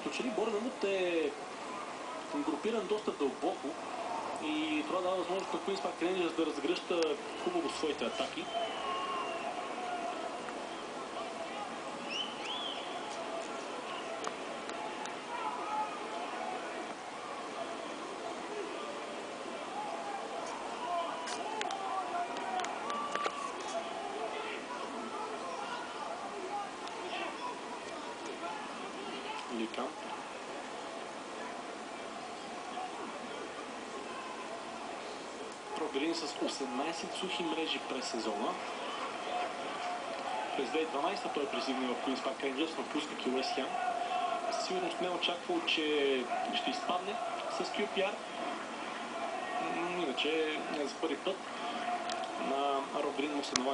като че ли Борнемут е групиран доста дълбоко и това дава възможност на Куинс Парк Рейнджърс да разгръща хубаво своите атаки. Ликам. Пробили с 18 сухи мрежи през сезона. През 2012 той присъедини в Куинс Парк Рейнджърс, напускайки Уест Хем. Със сигурност не е очаквал, че ще изпадне с QPR. Иначе не за първи път на Роб Грин му се налага